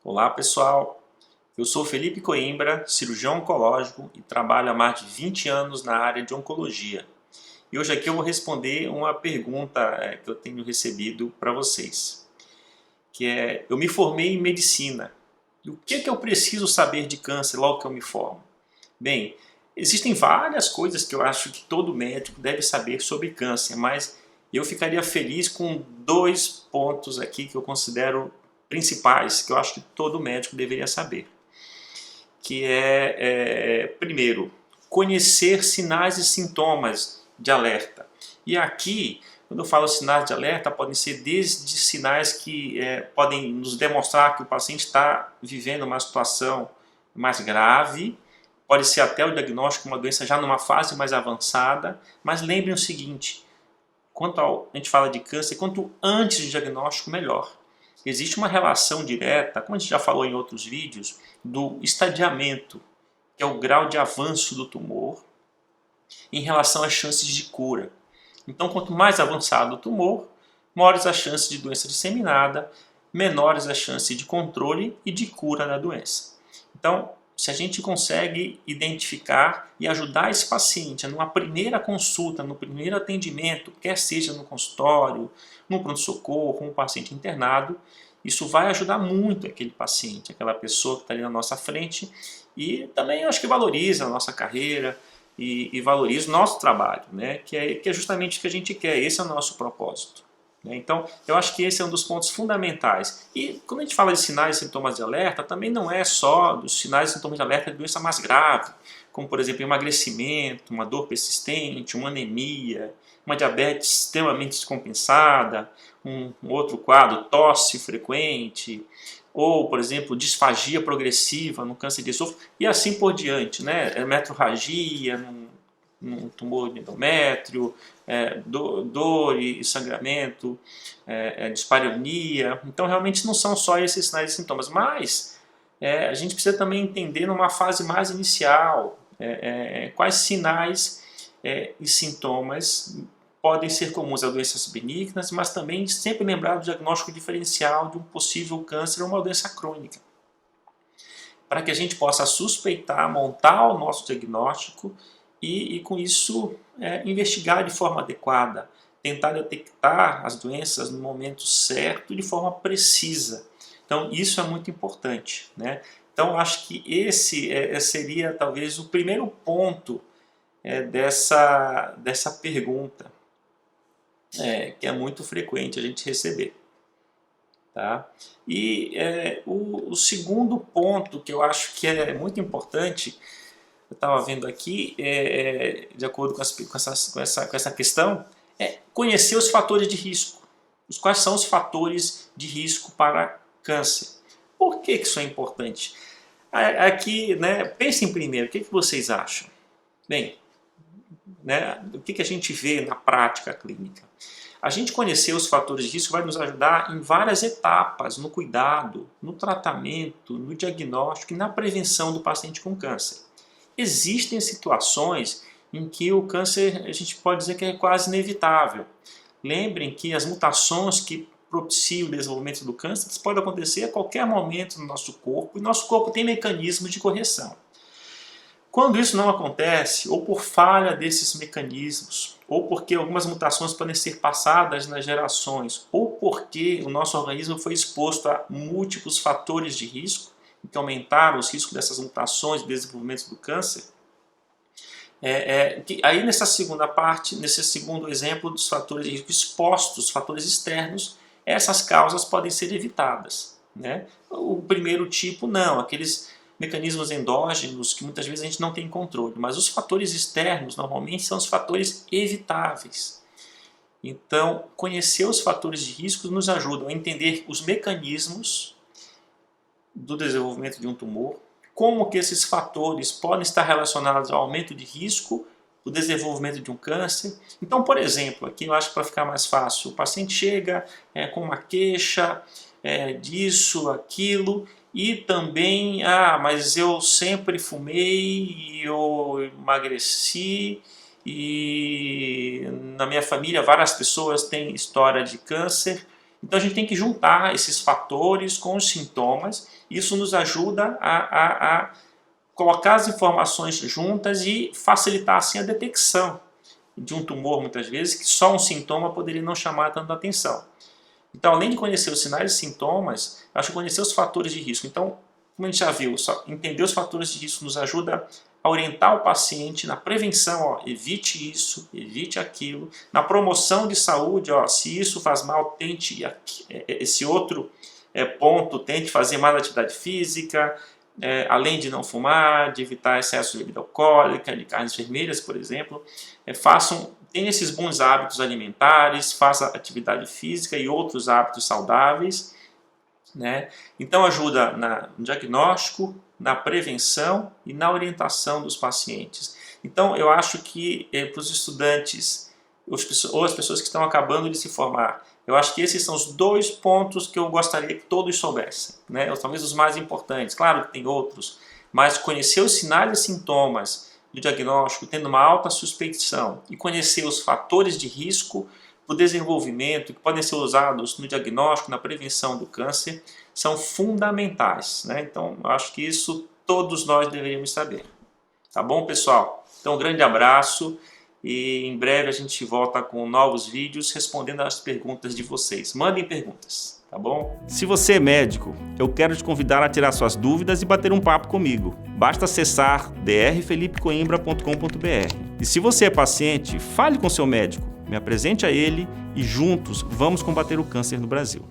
Olá pessoal, eu sou Felipe Coimbra, cirurgião oncológico e trabalho há mais de 20 anos na área de oncologia. E hoje aqui eu vou responder uma pergunta que eu tenho recebido para vocês, que é: eu me formei em medicina, e o que eu preciso saber de câncer logo que eu me formo? Bem, existem várias coisas que eu acho que todo médico deve saber sobre câncer, mas eu ficaria feliz com dois pontos aqui que eu considero principais, que eu acho que todo médico deveria saber. Que primeiro, conhecer sinais e sintomas de alerta. E aqui, quando eu falo sinais de alerta, podem ser desde sinais que podem nos demonstrar que o paciente está vivendo uma situação mais grave, pode ser até o diagnóstico de uma doença já numa fase mais avançada, mas lembrem o seguinte: a gente fala de câncer, quanto antes do diagnóstico, melhor. Existe uma relação direta, como a gente já falou em outros vídeos, do estadiamento, que é o grau de avanço do tumor, em relação às chances de cura. Então, quanto mais avançado o tumor, maiores as chances de doença disseminada, menores as chances de controle e de cura da doença. Então, se a gente consegue identificar e ajudar esse paciente numa primeira consulta, no primeiro atendimento, quer seja no consultório, no pronto-socorro, um paciente internado, isso vai ajudar muito aquele paciente, aquela pessoa que está ali na nossa frente, e também acho que valoriza a nossa carreira e valoriza o nosso trabalho, né? Que é justamente o que a gente quer, esse é o nosso propósito. Então, eu acho que esse é um dos pontos fundamentais. E quando a gente fala de sinais e sintomas de alerta, também não é só dos sinais e sintomas de alerta de doença mais grave, como por exemplo emagrecimento, uma dor persistente, uma anemia, uma diabetes extremamente descompensada, um outro quadro, tosse frequente, ou por exemplo disfagia progressiva no câncer de esôfago e assim por diante, né? Metrorragia num tumor de endométrio, dor e sangramento, dispareunia. Então realmente não são só esses sinais e sintomas, mas a gente precisa também entender numa fase mais inicial quais sinais e sintomas podem ser comuns a doenças benignas, mas também sempre lembrar do diagnóstico diferencial de um possível câncer ou uma doença crônica, para que a gente possa suspeitar, montar o nosso diagnóstico e com isso investigar de forma adequada, tentar detectar as doenças no momento certo e de forma precisa. Então isso é muito importante, né? Então acho que esse seria talvez o primeiro ponto dessa pergunta, que é muito frequente a gente receber. Tá? E o segundo ponto que eu acho que é muito importante, eu estava vendo aqui, de acordo com essa questão, é conhecer os fatores de risco. Quais são os fatores de risco para câncer? Por que isso é importante? Aqui, né, pensem primeiro, o que vocês acham? Bem, né, o que a gente vê na prática clínica? A gente conhecer os fatores de risco vai nos ajudar em várias etapas, no cuidado, no tratamento, no diagnóstico e na prevenção do paciente com câncer. Existem situações em que o câncer, a gente pode dizer que é quase inevitável. Lembrem que as mutações que propiciam o desenvolvimento do câncer podem acontecer a qualquer momento no nosso corpo, e nosso corpo tem mecanismos de correção. Quando isso não acontece, ou por falha desses mecanismos, ou porque algumas mutações podem ser passadas nas gerações, ou porque o nosso organismo foi exposto a múltiplos fatores de risco, que aumentaram os riscos dessas mutações de desenvolvimento do câncer, aí nessa segunda parte, nesse segundo exemplo dos fatores de risco expostos, fatores externos, essas causas podem ser evitadas, né? O primeiro tipo não, aqueles mecanismos endógenos que muitas vezes a gente não tem controle, mas os fatores externos normalmente são os fatores evitáveis. Então, conhecer os fatores de risco nos ajuda a entender os mecanismos do desenvolvimento de um tumor, como que esses fatores podem estar relacionados ao aumento de risco, o desenvolvimento de um câncer. Então, por exemplo, aqui eu acho que para ficar mais fácil, o paciente chega com uma queixa disso, aquilo, e também, mas eu sempre fumei, e eu emagreci, e na minha família várias pessoas têm história de câncer, Então a gente tem que juntar esses fatores com os sintomas, isso nos ajuda a colocar as informações juntas e facilitar assim a detecção de um tumor, muitas vezes, que só um sintoma poderia não chamar tanta atenção. Então, além de conhecer os sinais e sintomas, acho que conhecer os fatores de risco. Então, como a gente já viu, entender os fatores de risco nos ajuda a orientar o paciente na prevenção, ó, evite isso, evite aquilo. Na promoção de saúde, ó, se isso faz mal, tente esse outro ponto, tente fazer mais atividade física, além de não fumar, de evitar excesso de bebida alcoólica, de carnes vermelhas, por exemplo. Tenha esses bons hábitos alimentares, faça atividade física e outros hábitos saudáveis, né? Então ajuda no diagnóstico, na prevenção e na orientação dos pacientes. Então eu acho que para os estudantes ou as pessoas que estão acabando de se formar, eu acho que esses são os 2 pontos que eu gostaria que todos soubessem, né? Talvez os mais importantes, claro que tem outros, mas conhecer os sinais e sintomas do diagnóstico, tendo uma alta suspeição, e conhecer os fatores de risco para o desenvolvimento que podem ser usados no diagnóstico, na prevenção do câncer, são fundamentais, né? Então, eu acho que isso todos nós deveríamos saber. Tá bom, pessoal? Então, um grande abraço e em breve a gente volta com novos vídeos respondendo às perguntas de vocês. Mandem perguntas, tá bom? Se você é médico, eu quero te convidar a tirar suas dúvidas e bater um papo comigo. Basta acessar drfelipecoimbra.com.br. E se você é paciente, fale com seu médico, me apresente a ele e juntos vamos combater o câncer no Brasil.